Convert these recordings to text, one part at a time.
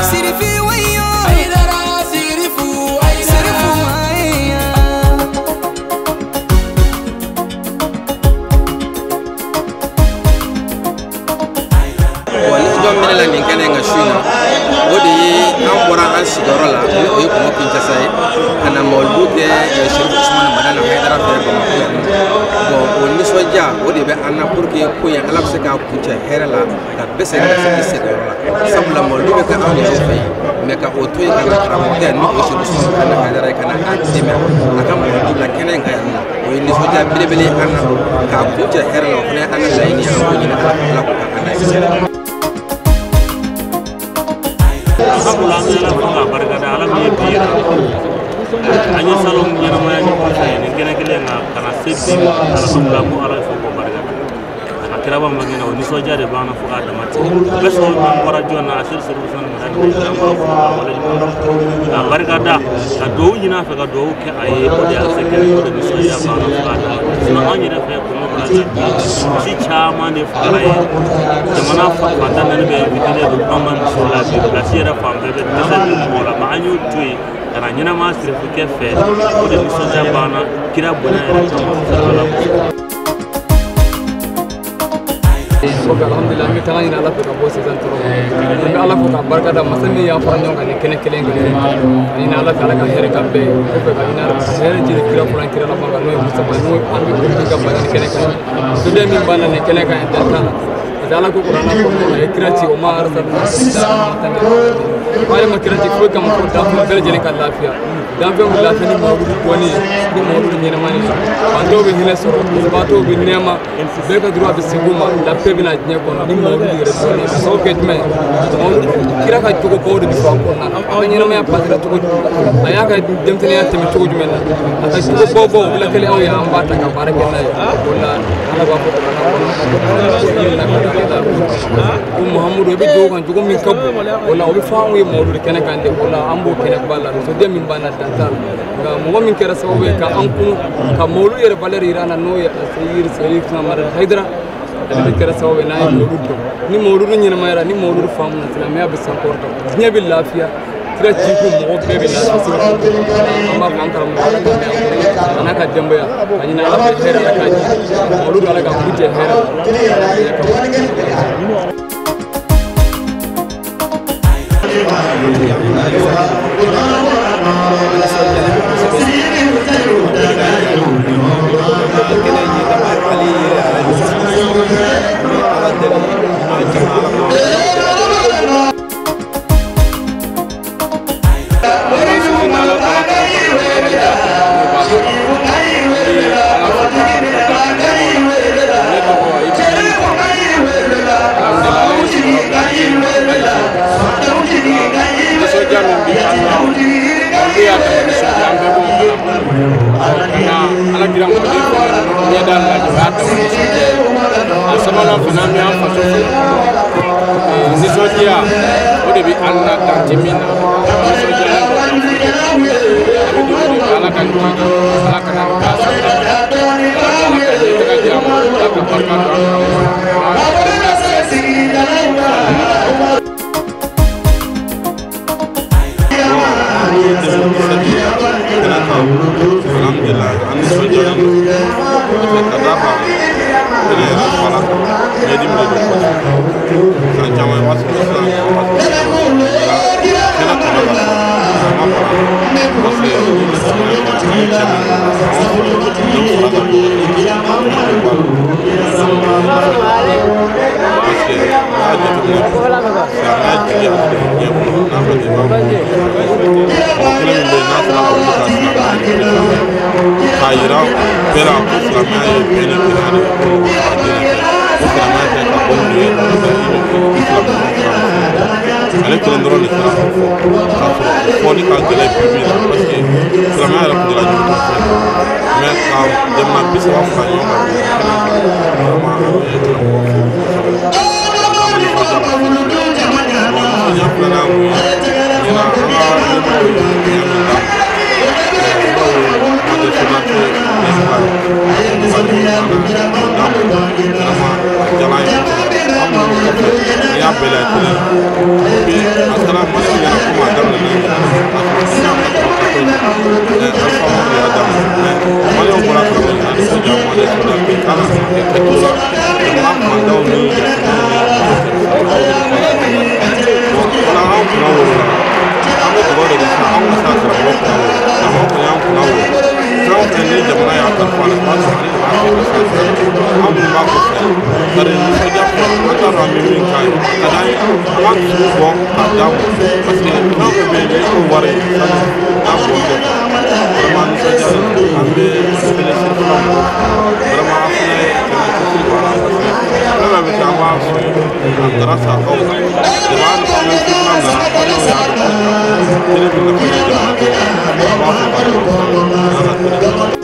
Sirifi wayo Haidara Sirifu John Miller ni kene nga shuna odi ambora asigorola oyi ko kinta sai ana molbuke Sheriff Usman Madana Haidara fe ko bo woni soja odi be anna pour que ko ya alab se ka kunta herala ka bese ka se sigorola sabula molbuke ka awni fe me ka otoy ka tramo ke no Sheriff Usman Madana Haidara kana adime akam molbuke kene nga yanna woni soja bilebele anna ka kunta herala ko ne anna layni ko ni ala ko ka anna Alhamdulillah ala barkada ala mi biira anya salon nyana ma ni ko tay ni gene gele nga kana sebbi alhamdulillah ko ala fo ko barkada akira ba magina woni soja de bana fu adama ti beso man wara jona asir solution mo dan wala barkada ka do nyina fa ka do ke ay ko de asike ko de soja bana fu adama no anya de fe ko mo bla si chama ne fa ay jamana fa dan ne be bitale do amman sola bi la sira fa be de mo la ma anyu tui kana nyina ma sire fu ke fe ko de soja bana kira bona ya alhamdulillah mi tanga ina ala ko bo season tro mi ala ko barka da masami ya fara nyonga ni kene kele ngene ina ala kala ka here kambe ko ka ina ala here ji kira fulan kira la manga no mustafa no ambi ko ka ba ni kene kan so de mi bana ni kene kan ta dala ko qur'ana ko e kira ci o ma arsa wala ma kira ci ko kam ko da ko bele jeni kan lafiya dan be mu lafiya ni mawdu woni ni mawdu ni mani bando be hile so bato be nema be ka droit be seguma la pe bina nye ko ni mawdu ni resoni so ke me kira ka ko ko de fa ko na ni na ma patira to ko aya ka dem tene ya teme to jumen na ata ko bobo la kele o ya ambata ka barake na wala ala ba ko Muhammadu be do kan jogo min kabbo wala o be faamu e mawdu kene kande wala ambo kene balla so dem min bana tantal ga mo min kera sababu ka an kunu ka mawdu yere baleri rana no ya sayir Sheriff Usman Haidara be kera sababu na e mawdu ni mawdu ni na mayra ni mawdu faamu na tala me be sankorto nya bi lafiya tira ci ko mo be be lafiya amma man karam ana ka demba ya ani na ala be hera la ka ji mawdu ala ka kuje hera bon adam parce que non que be ko wari am ko vraiment nous sommes ambe le chef vraiment afne ci ko la be ta ma ko grâce à ko de ban ko ñu ci na na ko ñu ya ko ko ko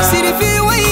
Sirifi